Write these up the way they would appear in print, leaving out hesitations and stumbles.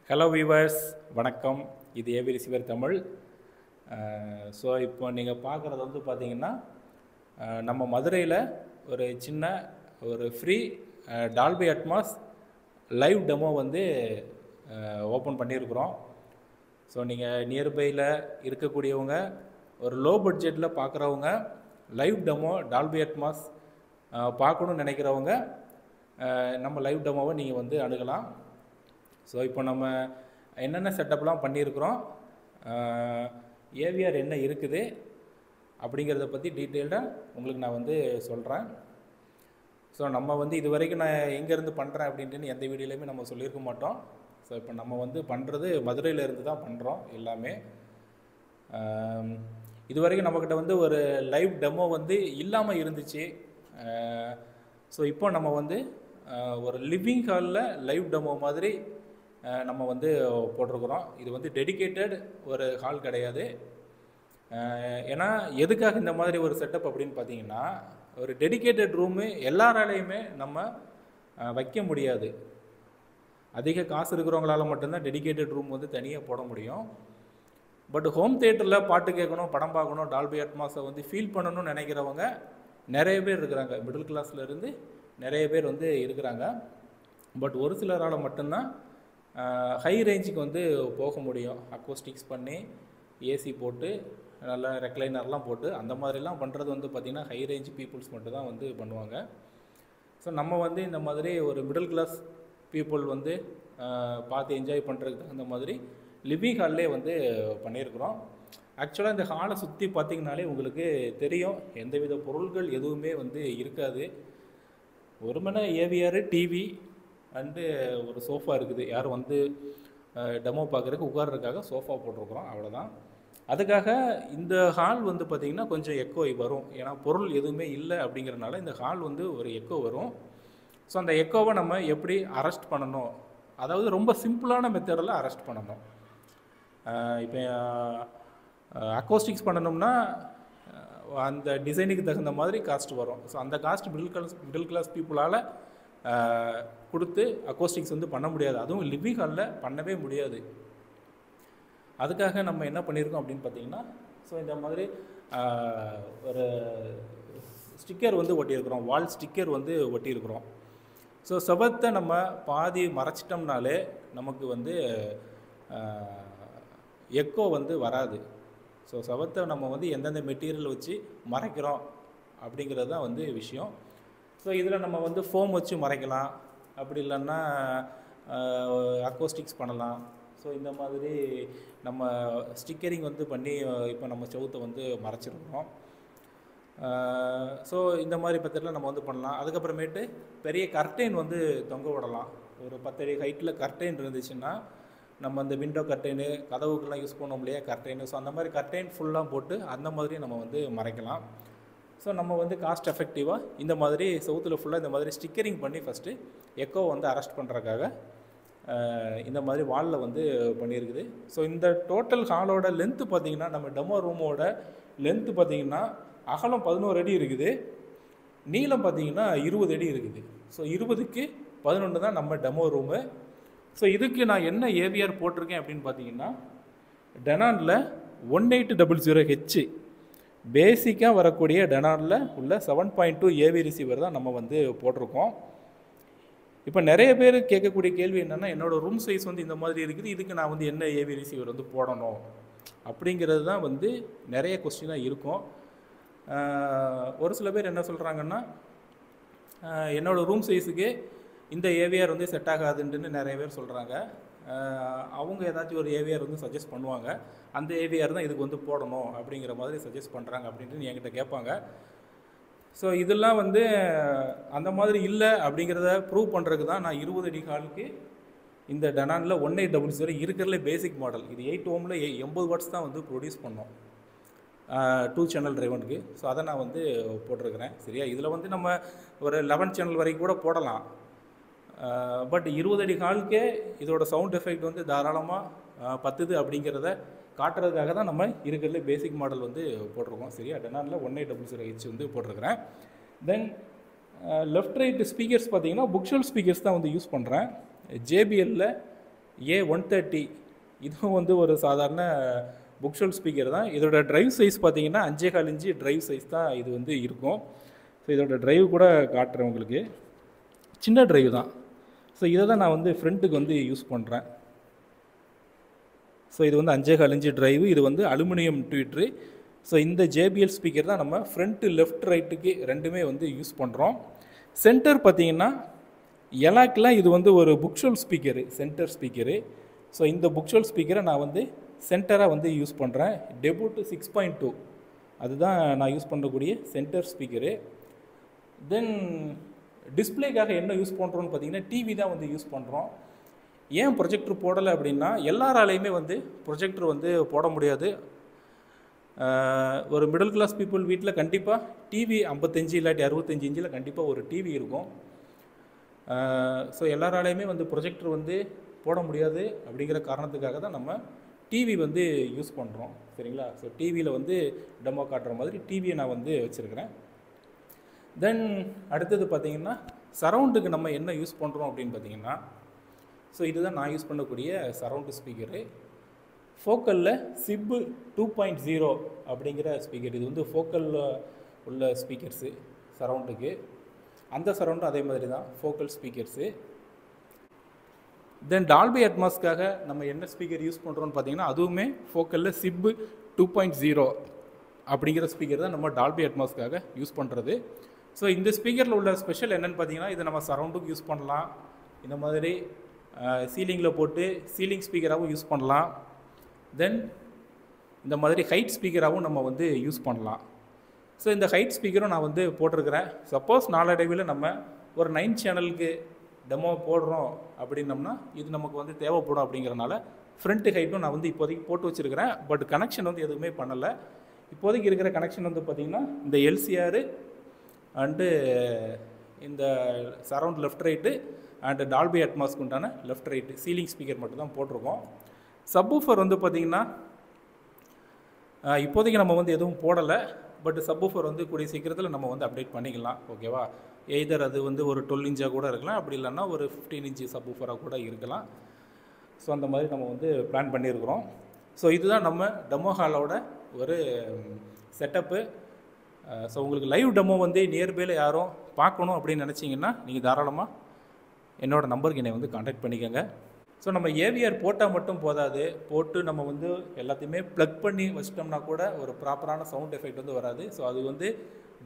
Hello viewers, வணக்கம். இது AV receiver Tamil. So இப்போ நீங்கள் பார்க்குறது வந்து பார்த்தீங்கன்னா, நம்ம மதுரையில் ஒரு சின்ன ஒரு free Dolby Atmos live demo வந்து ஓப்பன் பண்ணியிருக்கிறோம். ஸோ நீங்கள் நியர்பையில் இருக்கக்கூடியவங்க, ஒரு லோ பட்ஜெட்டில் பார்க்குறவங்க, லைவ் டெமோ டால்பி அட்மாஸ் பார்க்கணுன்னு நினைக்கிறவங்க நம்ம லைவ் டெமோவை நீங்கள் வந்து அணுகலாம். ஸோ இப்போ நம்ம என்னென்ன செட்டப்லாம் பண்ணியிருக்கிறோம், ஏவிஆர் என்ன இருக்குது அப்படிங்கிறத பற்றி டீட்டெயில்டாக உங்களுக்கு நான் வந்து சொல்கிறேன். ஸோ நம்ம வந்து இது வரைக்கும் நான் எங்கேருந்து பண்ணுறேன் அப்படின்ட்டு எந்த வீடியோலையுமே நம்ம சொல்லியிருக்க மாட்டோம். ஸோ இப்போ நம்ம வந்து பண்ணுறது மதுரையில் இருந்து தான் பண்ணுறோம் எல்லாமே. இது வரைக்கும் நம்மக்கிட்ட வந்து ஒரு லைவ் டெமோ வந்து இல்லாமல் இருந்துச்சு. ஸோ இப்போ நம்ம வந்து ஒரு லிவிங் ஹாலில் லைவ் டெமோ மாதிரி நம்ம வந்து போட்டிருக்கிறோம். இது வந்து டெடிக்கேட்டட் ஒரு ஹால் கிடையாது. ஏன்னா எதுக்காக இந்த மாதிரி ஒரு செட்டப் அப்படின்னு பார்த்தீங்கன்னா, ஒரு டெடிக்கேட்டட் ரூமு எல்லாராலையுமே நம்ம வைக்க முடியாது. அதிக காசு இருக்கிறவங்களால மட்டும்தான் டெடிக்கேட்டட் ரூம் வந்து தனியாக போட முடியும். பட் ஹோம் தியேட்டரில் பாட்டு கேட்கணும், படம் பார்க்கணும், டால்பி அட்மாஸை வந்து ஃபீல் பண்ணணும்னு நினைக்கிறவங்க நிறைய பேர் இருக்கிறாங்க. மிடில் கிளாஸ்லேருந்து நிறைய பேர் வந்து இருக்கிறாங்க. பட் ஒரு சிலரால் மட்டும்தான் ஹை ரேஞ்சுக்கு வந்து போக முடியும். அக்கோஸ்டிக்ஸ் பண்ணி ஏசி போட்டு நல்லா ரெக்லைனர்லாம் போட்டு அந்த மாதிரிலாம் பண்ணுறது வந்து பார்த்திங்கன்னா ஹை ரேஞ்ச் பீப்புள்ஸ் மட்டும் தான் வந்து பண்ணுவாங்க. ஸோ நம்ம வந்து இந்த மாதிரி ஒரு மிடில் கிளாஸ் பீப்புள் வந்து பார்த்து என்ஜாய் பண்ணுறதுக்கு தகுந்த மாதிரி லிவிங் ஹால்லே வந்து பண்ணியிருக்கிறோம். ஆக்சுவலாக இந்த ஹாலை சுற்றி பார்த்திங்கனாலே உங்களுக்கு தெரியும், எந்தவித பொருள்கள் எதுவுமே வந்து இருக்காது. ஒரு மணி ஏவிஆர், டிவி அண்டு ஒரு சோஃபா இருக்குது. யாரும் வந்து டெமோ பார்க்குறதுக்கு உட்கார்றதுக்காக சோஃபா போட்டிருக்கிறோம், அவ்வளோதான். அதுக்காக இந்த ஹால் வந்து பார்த்திங்கன்னா கொஞ்சம் எக்கோ வரும். ஏன்னா பொருள் எதுவுமே இல்லை அப்படிங்கிறனால இந்த ஹால் வந்து ஒரு எக்கோ வரும். ஸோ அந்த எக்கோவை நம்ம எப்படி அரெஸ்ட் பண்ணணும், அதாவது ரொம்ப சிம்பிளான மெத்தடில் அரெஸ்ட் பண்ணணும். இப்போ அக்கோஸ்டிக்ஸ் பண்ணணும்னா அந்த டிசைனுக்கு தகுந்த மாதிரி காஸ்ட் வரும். ஸோ அந்த காஸ்ட் மிடில் கிளாஸ் பீப்புளால் கொடுத்து அக்கோஸ்டிக்ஸ் வந்து பண்ண முடியாது. அதுவும் லிவிங் ஹாலில் பண்ணவே முடியாது. அதுக்காக நம்ம என்ன பண்ணியிருக்கோம் அப்படின்னு பார்த்தீங்கன்னா, ஸோ இந்த மாதிரி ஒரு ஸ்டிக்கர் வந்து ஒட்டியிருக்கிறோம், வால் ஸ்டிக்கர் வந்து ஒட்டியிருக்கிறோம். ஸோ செவத்தை நம்ம பாதி மறைச்சிட்டோம்னாலே நமக்கு வந்து எக்கோ வந்து வராது. ஸோ செவத்தை நம்ம வந்து எந்தெந்த மெட்டீரியல் வச்சு மறைக்கிறோம் அப்படிங்கிறது தான் வந்து விஷயம். ஸோ இதில் நம்ம வந்து ஃபோம் வச்சு மறைக்கலாம், அப்படி இல்லைன்னா அக்கோஸ்டிக்ஸ் பண்ணலாம். ஸோ இந்த மாதிரி நம்ம ஸ்டிக்கரிங் வந்து பண்ணி இப்போ நம்ம செவுத்தை வந்து மறைச்சிருக்கிறோம். ஸோ இந்த மாதிரி பத்திரில் நம்ம வந்து பண்ணலாம். அதுக்கப்புறமேட்டு பெரிய கர்டைன் வந்து தொங்க விடலாம். ஒரு 10 அடி ஹைட்டில் கர்டைன் இருந்துச்சுன்னா நம்ம அந்த விண்டோ கர்டைனு, கதவுக்கெல்லாம் யூஸ் பண்ணோம் இல்லையா கர்டைனு, ஸோ அந்த மாதிரி கர்டைன் ஃபுல்லாக போட்டு அந்த மாதிரி நம்ம வந்து மறைக்கலாம். ஸோ நம்ம வந்து காஸ்ட் எஃபெக்டிவாக இந்த மாதிரி செவுத்தில் ஃபுல்லாக இந்த மாதிரி ஸ்டிக்கரிங் பண்ணி ஃபஸ்ட்டு எக்கோ வந்து அரெஸ்ட் பண்ணுறதுக்காக இந்த மாதிரி வாலில் வந்து பண்ணியிருக்குது. ஸோ இந்த டோட்டல் ஹாலோட லென்த்து பார்த்திங்கன்னா, நம்ம டெமோ ரூமோட லென்த்து பார்த்திங்கன்னா அகலம் 11 அடி இருக்குது, நீளம் பார்த்திங்கன்னா 20 அடி இருக்குது. ஸோ 20க்கு 11 தான் நம்ம டெமோ ரூமு. ஸோ இதுக்கு நான் என்ன ஏவிஆர் போட்டிருக்கேன் அப்படின்னு பார்த்தீங்கன்னா, டெனானில் 1800H பேசிக்காக வரக்கூடிய டெனானில் உள்ள 7.2 ஏவி ரிசீவர் தான் நம்ம வந்து போட்டிருக்கோம். இப்போ நிறைய பேர் கேட்கக்கூடிய கேள்வி என்னென்னா, என்னோடய ரூம் சைஸ் வந்து இந்த மாதிரி இருக்குது, இதுக்கு நான் வந்து என்ன ஏவி ரிசீவர் வந்து போடணும் அப்படிங்கிறது தான் வந்து நிறைய கொஸ்டினாக இருக்கும். ஒரு சில பேர் என்ன சொல்கிறாங்கன்னா, என்னோடய ரூம் சைஸுக்கு இந்த ஏவிஆர் வந்து செட் ஆகாதுன்ட்டு நிறைய பேர் சொல்கிறாங்க. அவங்க ஏதாச்சும் ஒரு ஏவிஆர் வந்து சஜஸ்ட் பண்ணுவாங்க, அந்த ஏவிஆர் தான் இதுக்கு வந்து போடணும் அப்படிங்கிற மாதிரி சஜஸ்ட் பண்ணுறாங்க அப்படின்ட்டு என்கிட்ட கேட்பாங்க. ஸோ இதெல்லாம் வந்து அந்த மாதிரி இல்லை அப்படிங்கிறத ப்ரூவ் பண்ணுறதுக்கு தான் நான் 20 அடி ஹாலுக்கு இந்த டெனானில் 1800 இருக்கிறதுல பேசிக் மாடல். இது 8 ohmல 80 வாட்ஸ் தான் வந்து ப்ரொடியூஸ் பண்ணோம் 2 சேனல் டிரைவனுக்கு. ஸோ அதை நான் வந்து போட்டிருக்கிறேன். சரியா, இதில் வந்து நம்ம ஒரு 11 சேனல் வரைக்கும் கூட போடலாம். பட் 20 அடி ஹாலுக்கே இதோட சவுண்ட் எஃபெக்ட் வந்து தாராளமாக பத்துது அப்படிங்கிறத காட்டுறதுக்காக தான் நம்ம இருக்கிறதுல பேசிக் மாடல் வந்து போட்டிருக்கோம். சரியா, டெனானில் 1800H வந்து போட்டிருக்கிறேன். தென் லெஃப்ட் ரைட் ஸ்பீக்கர்ஸ் பார்த்தீங்கன்னா புக்ஷெல்ஃப் ஸ்பீக்கர்ஸ் தான் வந்து யூஸ் பண்ணுறேன். JBLல A130 இதுவும் வந்து ஒரு சாதாரண புக் ஷெல்ஃப் ஸ்பீக்கர் தான். இதோட டிரைவ் சைஸ் பார்த்தீங்கன்னா 5.25 இன்ச்சு டிரைவ் சைஸ் தான் இது வந்து இருக்கும். ஸோ இதோட டிரைவ் கூட காட்டுறேன் உங்களுக்கு. சின்ன டிரைவ் தான். ஸோ இதை தான் நான் வந்து ஃப்ரண்ட்டுக்கு வந்து யூஸ் பண்ணுறேன். ஸோ இது வந்து 5.25 இன்ச்சு டிரைவு. இது வந்து அலுமினியம் ட்வீட்ரு. ஸோ இந்த ஜேபிஎல் ஸ்பீக்கர் தான் நம்ம ஃப்ரண்ட்டு லெஃப்ட் ரைட்டுக்கு ரெண்டுமே வந்து யூஸ் பண்ணுறோம். சென்டர் பார்த்தீங்கன்னா எலாக்கெலாம் இது வந்து ஒரு book shelf speaker, centre speaker. So இந்த புக் ஷெல்ஃப் ஸ்பீக்கரை நான் வந்து சென்டராக வந்து யூஸ் பண்ணுறேன். டெபுட் 6.2 அதுதான் நான் யூஸ் பண்ணக்கூடிய சென்டர் ஸ்பீக்கரு. தென் டிஸ்பிளேக்காக என்ன யூஸ் பண்ணுறோன்னு பார்த்தீங்கன்னா டிவி தான் வந்து யூஸ் பண்ணுறோம். ஏன் ப்ரொஜெக்டர் போடலை அப்படின்னா எல்லாராலையுமே வந்து ப்ரொஜெக்டர் வந்து போட முடியாது. ஒரு மிடில் கிளாஸ் பீப்புள் வீட்டில் கண்டிப்பாக டிவி 55 இல்லாட்டி 65 இன்ச்சில் கண்டிப்பாக ஒரு டிவி இருக்கும். ஸோ எல்லாராலையுமே வந்து ப்ரொஜெக்டர் வந்து போட முடியாது. அப்படிங்கிற காரணத்துக்காக தான் நம்ம டிவி வந்து யூஸ் பண்ணுறோம். சரிங்களா? ஸோ டிவியில் வந்து டெமோ காட்டுற மாதிரி டிவியை நான் வந்து வச்சுருக்கிறேன். தென் அடுத்தது பார்த்திங்கன்னா சரவுண்டுக்கு நம்ம என்ன யூஸ் பண்ணுறோம் அப்படின்னு பார்த்தீங்கன்னா, ஸோ இதுதான் நான் யூஸ் பண்ணக்கூடிய சரவுண்டு ஸ்பீக்கரு. ஃபோக்கலில் சிப்பு 2.0 அப்படிங்கிற ஸ்பீக்கர். இது வந்து ஃபோக்கலில் உள்ள ஸ்பீக்கர்ஸு சரவுண்டுக்கு. அந்த சரவுண்டும் அதே மாதிரி தான் ஃபோக்கல் ஸ்பீக்கர்ஸு. தென் டால்பி அட்மாஸ்க்காக நம்ம என்ன ஸ்பீக்கர் யூஸ் பண்ணுறோன்னு பார்த்தீங்கன்னா அதுவுமே ஃபோக்கலில் சிப்பு 2.0 அப்படிங்கிற ஸ்பீக்கர் தான் நம்ம டால்பி அட்மாஸ்க்காக யூஸ் பண்ணுறது. ஸோ இந்த ஸ்பீக்கரில் உள்ள ஸ்பெஷல் என்னென்னு பார்த்தீங்கன்னா இதை நம்ம சரவுண்டுக்கு யூஸ் பண்ணலாம். இந்த மாதிரி சீலிங்கில் போட்டு சீலிங் ஸ்பீக்கராகவும் யூஸ் பண்ணலாம். தென் இந்த மாதிரி ஹைட் ஸ்பீக்கராகவும் நம்ம வந்து யூஸ் பண்ணலாம். ஸோ இந்த ஹைட் ஸ்பீக்கரும் நான் வந்து போட்டிருக்கிறேன். சப்போஸ் நாளடைவில் நம்ம ஒரு 9 சேனலுக்கு டெமோ போடுறோம் அப்படின்னம்னா இது நமக்கு வந்து தேவைப்படும். அப்படிங்கிறனால ஃப்ரண்ட் ஹைட்டும் நான் வந்து இப்போதைக்கு போட்டு வச்சுருக்கிறேன். பட் கனெக்ஷன் வந்து எதுவுமே பண்ணலை. இப்போதைக்கு இருக்கிற கனெக்ஷன் வந்து பார்த்திங்கன்னா இந்த எல்சிஆர் அண்டு இந்த surround left right and Dolby அட்மாஸ்க்கு உண்டான லெஃப்ட் ரைட்டு சீலிங் ஸ்பீக்கர் மட்டும் தான் போட்டிருக்கோம். சப்வூஃபர் வந்து பார்த்திங்கன்னா இப்போதைக்கு நம்ம வந்து எதுவும் போடலை. பட் சப்வூஃபர் வந்து கூடிய சீக்கிரத்தில் நம்ம வந்து அப்டேட் பண்ணிக்கலாம். ஓகேவா? எய்தர் அது வந்து ஒரு 12 இன்ச்சாக கூட இருக்கலாம், அப்படி இல்லைன்னா ஒரு 15 இன்ச்சு சப்வூஃபராக கூட இருக்கலாம். ஸோ அந்த மாதிரி நம்ம வந்து பிளான் பண்ணியிருக்கிறோம். ஸோ இதுதான் நம்ம டெமோ ஹாலோட ஒரு செட்டப்பு. ஸோ உங்களுக்கு லைவ் டெமோ வந்து நியர்பையில் யாரும் பார்க்கணும் அப்படின்னு நினச்சிங்கன்னா நீங்கள் தாராளமாக என்னோடய நம்பருக்கு என்னை வந்து கான்டாக்ட் பண்ணிக்கோங்க. ஸோ நம்ம ஏவிஆர் போட்டால் மட்டும் போதாது. போட்டு நம்ம வந்து எல்லாத்தையுமே ப்ளக் பண்ணி வச்சிட்டோம்னா கூட ஒரு ப்ராப்பரான சவுண்ட் எஃபெக்ட் வந்து வராது. ஸோ அது வந்து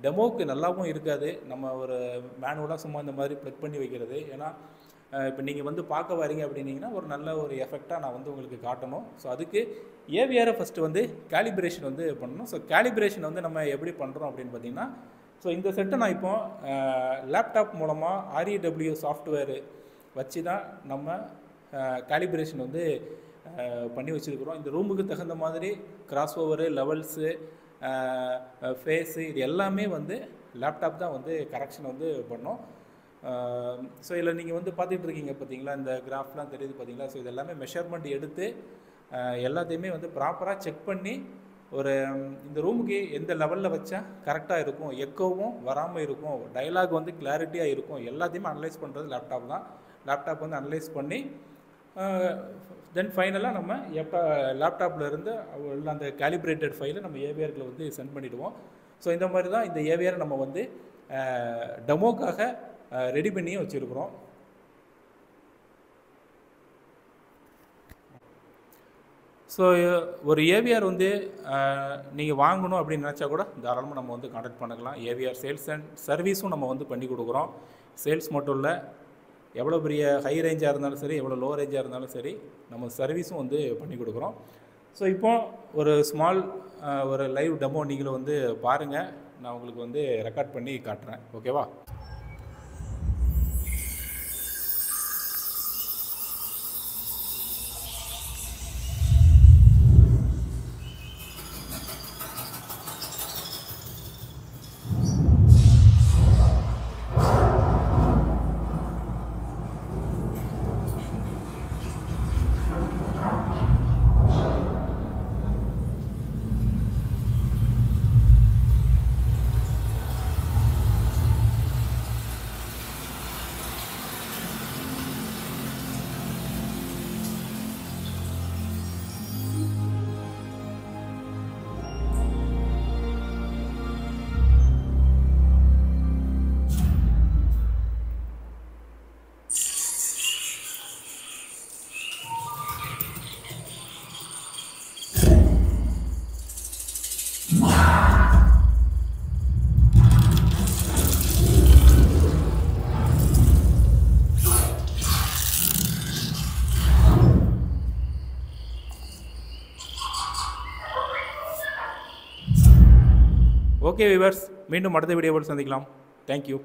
டெமோவுக்கு நல்லாவும் இருக்காது. நம்ம ஒரு மேனுவலாக சும்மா இந்த மாதிரி ப்ளக் பண்ணி வைக்கிறது. ஏன்னா இப்போ நீங்கள் வந்து பார்க்க வரீங்க அப்படின்னீங்கன்னா ஒரு நல்ல ஒரு எஃபெக்டாக நான் வந்து உங்களுக்கு காட்டணும். ஸோ அதுக்கு ஏவிஆரை ஃபஸ்ட்டு வந்து கேலிப்ரேஷன் வந்து பண்ணணும். ஸோ கேலிப்ரேஷன் வந்து நம்ம எப்படி பண்ணுறோம் அப்படின்னு பார்த்தீங்கன்னா, ஸோ இந்த செட்டை நான் இப்போ லேப்டாப் மூலமாக REW சாஃப்ட்வேரு வச்சு தான் நம்ம கேலிப்ரேஷன் வந்து பண்ணி வச்சுருக்குறோம். இந்த ரூமுக்கு தகுந்த மாதிரி கிராஸ் ஓவரு, லெவல்ஸு, ஃபேஸு இது எல்லாமே வந்து லேப்டாப் தான் வந்து கரெக்ஷன் வந்து பண்ணோம். ஸோ இதில் நீங்கள் வந்து பார்த்துட்டு இருக்கீங்க பார்த்தீங்களா, இந்த கிராஃப்லாம் தெரியுது பார்த்தீங்களா. ஸோ இது எல்லாமே மெஷர்மெண்ட் எடுத்து எல்லாத்தையுமே வந்து ப்ராப்பராக செக் பண்ணி ஒரு இந்த ரூமுக்கு எந்த லெவலில் வச்சா கரெக்டாக இருக்கும், எக்கோவும் வராமல் இருக்கும், டயலாக் வந்து கிளாரிட்டியாக இருக்கும், எல்லாத்தையுமே அனலைஸ் பண்ணுறது லேப்டாப் தான். லேப்டாப் வந்து அனலைஸ் பண்ணி தென் ஃபைனலாக நம்ம எப்போ லேப்டாப்பில் இருந்து உள்ள அந்த கேலிப்ரேட்டட் ஃபைலை நம்ம ஏவிஆர்கில் வந்து சென்ட் பண்ணிவிடுவோம். ஸோ இந்த மாதிரி தான் இந்த ஏவிஆர் நம்ம வந்து டெமோக்காக ரெடி பண்ணியும் வச்சுருக்குறோம். ஸோ ஒரு ஏவிஆர் வந்து நீங்கள் வாங்கணும் அப்படின்னு நினச்சா கூட தாராளமாக நம்ம வந்து கான்டாக்ட் பண்ணிக்கலாம். ஏவிஆர் சேல்ஸ் அண்ட் சர்வீஸும் நம்ம வந்து பண்ணி கொடுக்குறோம். சேல்ஸ் மட்டும் இல்லை, எவ்வளோ பெரிய ஹை ரேஞ்சாக இருந்தாலும் சரி, எவ்வளோ லோ ரேஞ்சாக இருந்தாலும் சரி, நம்ம சர்வீஸும் வந்து பண்ணி கொடுக்குறோம். ஸோ இப்போ ஒரு ஸ்மால் ஒரு லைவ் டெமோ நீங்களும் வந்து பாருங்கள். நான் உங்களுக்கு வந்து ரெக்கார்ட் பண்ணி காட்டுறேன். ஓகேவா? ஓகே வியூவர்ஸ், மீண்டும் அடுத்த வீடியோவில் சந்திக்கலாம். தேங்க்யூ.